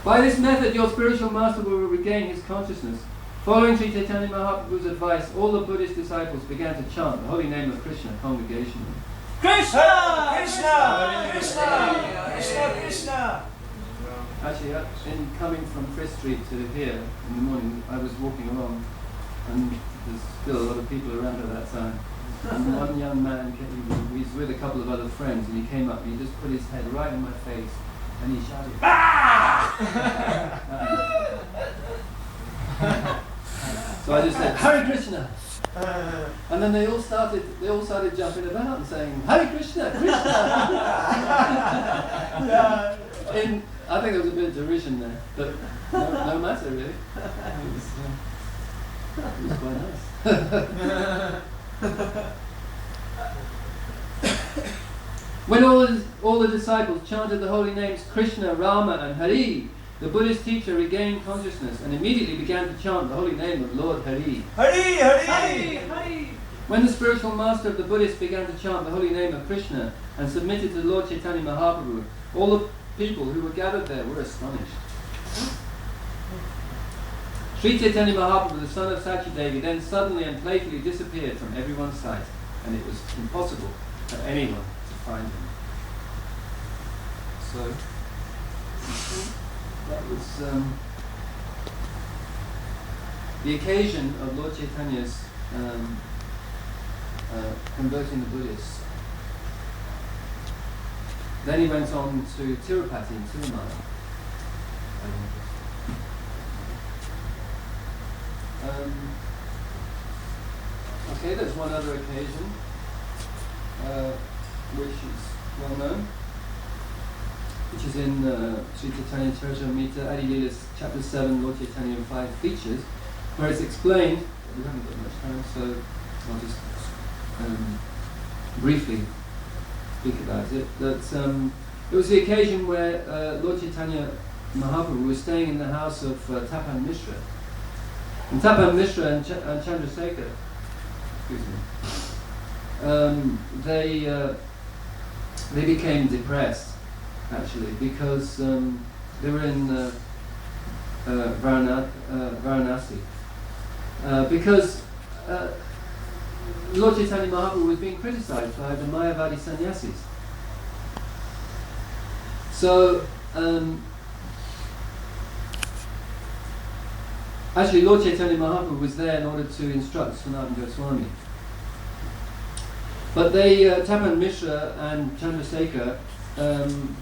By this method, your spiritual master will regain his consciousness. Following Sri Chaitanya Mahaprabhu's advice, all the Buddhist disciples began to chant the holy name of Krishna congregationally. Krishna! Krishna! Krishna! Krishna! Krishna! Actually, in coming from Frisk Street to here in the morning, I was walking along, and there's still a lot of people around at that time. And one young man, he was with a couple of other friends, and he came up and he just put his head right in my face, and he shouted, "Ah!" So I just said, "Hare Krishna!" And then they all started jumping about and saying, "Hare Krishna, Krishna!" I think there was a bit of derision there, but no matter really. It was quite nice. When all the disciples chanted the holy names Krishna, Rama and Hari, the Buddhist teacher regained consciousness and immediately began to chant the holy name of Lord Hari. Hari! Hari! Hari! Hari! When the spiritual master of the Buddhists began to chant the holy name of Krishna and submitted to Lord Chaitanya Mahaprabhu, all the people who were gathered there were astonished. Sri Chaitanya Mahaprabhu, the son of Sachidevi, then suddenly and playfully disappeared from everyone's sight, and it was impossible for anyone to find him. So, that was the occasion of Lord Chaitanya's converting the Buddhists. Then he went on to Tirupati in Tirumala. Okay, there's one other occasion which is well known, which is in Sri Chaitanya Charitamrita, Adi Leela's chapter 7, Lord Chaitanya in 5 features, where it's explained. We haven't got much time, so I'll just briefly speak about it. That it was the occasion where Lord Chaitanya Mahaprabhu was staying in the house of Tapan Mishra. And Tapan Mishra and Chandrasekhar, excuse me, they became depressed, actually, because they were in Varanasi. Because Lord Chaitanya Mahaprabhu was being criticized by the Mayavadi sannyasis. So, actually, Lord Chaitanya Mahaprabhu was there in order to instruct Sanatana Goswami. But they, Tapan Mishra and Chandrasekhar,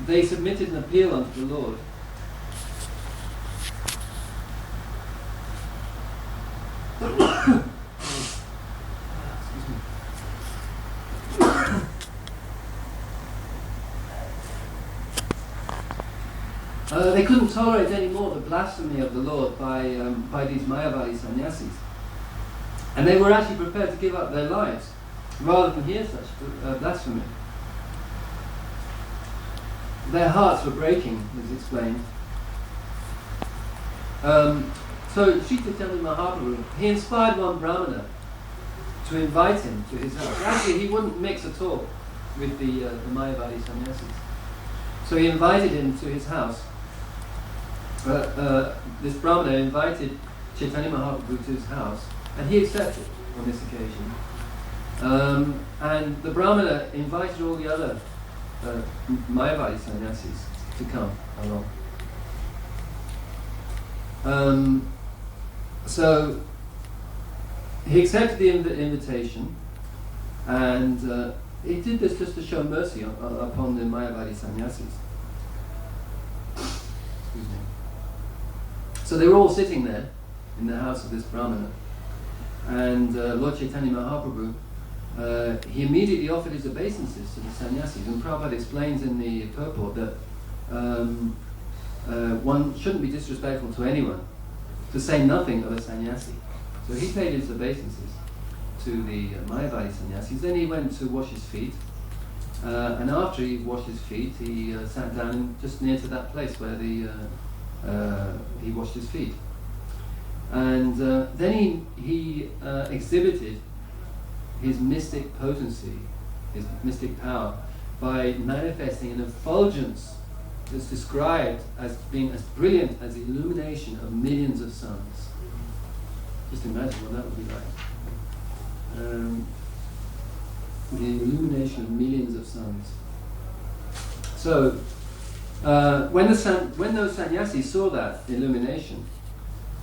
they submitted an appeal unto the Lord. They couldn't tolerate anymore the blasphemy of the Lord by these Mayavadi sannyasis. And they were actually prepared to give up their lives rather than hear such blasphemy. Their hearts were breaking, as explained. So Sri Chaitanya Mahaprabhu, he inspired one Brahmana to invite him to his house. Actually, he wouldn't mix at all with the Mayavadi sannyasis. So he invited him to his house. This Brahmana invited Chaitanya Mahaprabhu to his house, and he accepted on this occasion. And the Brahmana invited all the other Mayavadi sannyasis to come along. So he accepted the invitation, and he did this just to show mercy upon the Mayavadi sannyasis. Excuse me. So they were all sitting there in the house of this Brahmana, and Lord Chaitanya Mahaprabhu, he immediately offered his obeisances to the sannyasis. And Prabhupada explains in the purport that one shouldn't be disrespectful to anyone, to say nothing of a sannyasi. So he paid his obeisances to the Mayavadi sannyasis. Then he went to wash his feet, and after he washed his feet, he sat down just near to that place where he washed his feet. And then he exhibited his mystic potency, his mystic power, by manifesting an effulgence is described as being as brilliant as the illumination of millions of suns. Just imagine what that would be like. The illumination of millions of suns. So, when those sannyasis saw that illumination,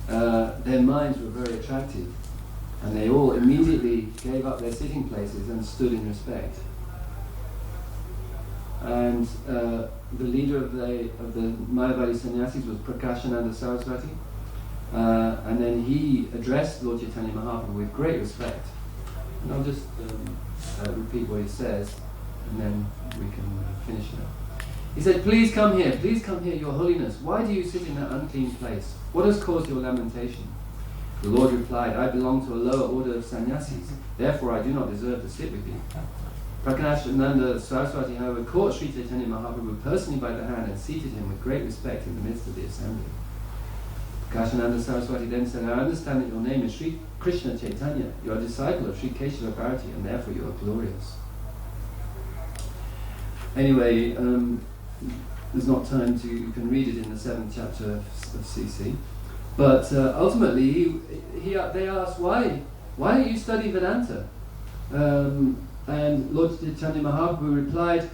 their minds were very attractive, and they all immediately gave up their sitting places and stood in respect. And the leader of the Mayavadi sannyasis was Prakashananda Saraswati, and then he addressed Lord Chaitanya Mahaprabhu with great respect. And I'll just repeat what he says, and then we can finish it. He said, please come here, Your Holiness. Why do you sit in that unclean place? What has caused your lamentation? The Lord replied, I belong to a lower order of sannyasis, therefore I do not deserve to sit with you. Prakashananda Saraswati, however, caught Sri Chaitanya Mahaprabhu personally by the hand and seated him with great respect in the midst of the assembly. Prakashananda Saraswati then said, I understand that your name is Sri Krishna Chaitanya. You are a disciple of Sri Keshava Bharati, and therefore you are glorious. Anyway, there's not time to, you can read it in the 7th chapter of CC. But ultimately, they asked, why don't you study Vedanta? And Lord Chaitanya Mahaprabhu replied,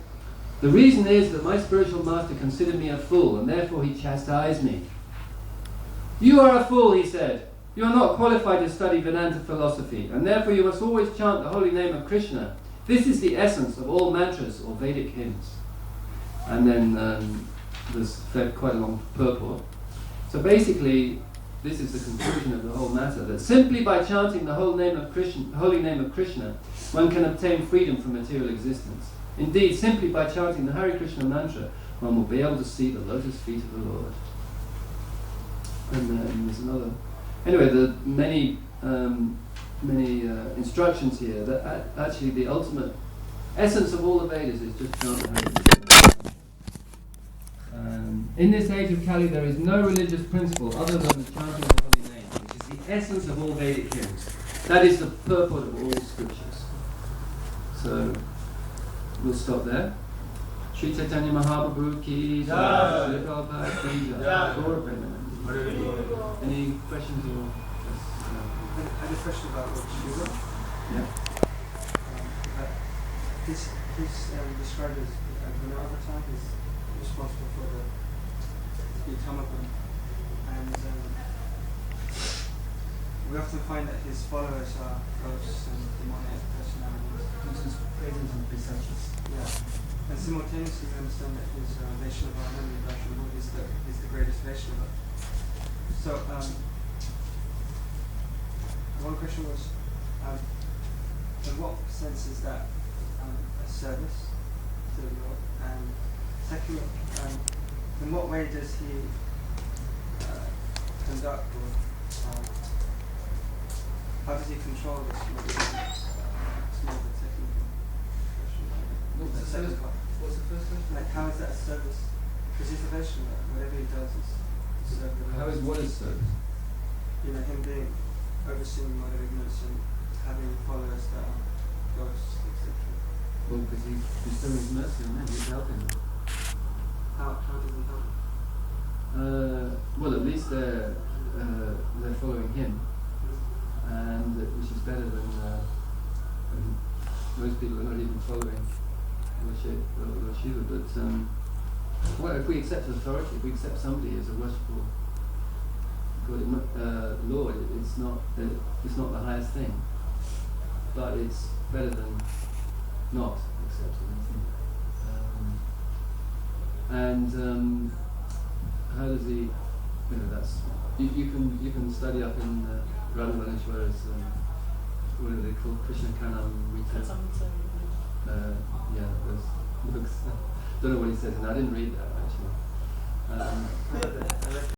the reason is that my spiritual master considered me a fool, and therefore he chastised me. You are a fool, he said. You are not qualified to study Vedanta philosophy, and therefore you must always chant the holy name of Krishna. This is the essence of all mantras or Vedic hymns. And then there's quite a long purport. So basically, this is the conclusion of the whole matter, that simply by chanting the holy name of Krishna, one can obtain freedom from material existence. Indeed, simply by chanting the Hare Krishna mantra, one will be able to see the lotus feet of the Lord. And there's another. Anyway, there are many instructions here that actually the ultimate essence of all the Vedas is just chant the Hare Krishna. In this age of Kali, there is no religious principle other than the chanting of the holy name, which is the essence of all Vedic hymns. That is the purport of all scriptures. So, we'll stop there. Sri Chaitanya Mahaprabhu ki jai, Sri Prabhupada ki jai. Gaura Premanandi. Any questions or? I had a question about Lord Shiva. Yeah. He's described as an avatar. He's responsible for the Uttamatam, and we often find that his followers are ghosts and demonic personalities. Present and presumptuous. Yeah. And simultaneously we understand that his Vaishnava, Ananda Vaishnava, is the greatest Vaishnava. So one question was, in what sense is that a service to the Lord? And secondly, in what way does he conduct, or how does he control this? It's more of a technical question. What's the first question? Like, how is that a service? Because he's a Vaishnava, whatever he does is to serve the Lord. How is what is service? You know, him being overseeing mode of ignorance and having followers that are ghosts, etc. Well, because he's bestowing his mercy on them, he's helping them. How does he help? Well, at least they're following him, and which is better than most people are not even following Lord Shiva. But well, if we accept authority, if we accept somebody as a worshipful Lord, it's not the highest thing, but it's better than not accepting anything. How does he? That's you can study up in Radha Maleshwara's what are they called? Krishna Kanam Rita. Yeah, those books. Don't know what he says, and I didn't read that actually.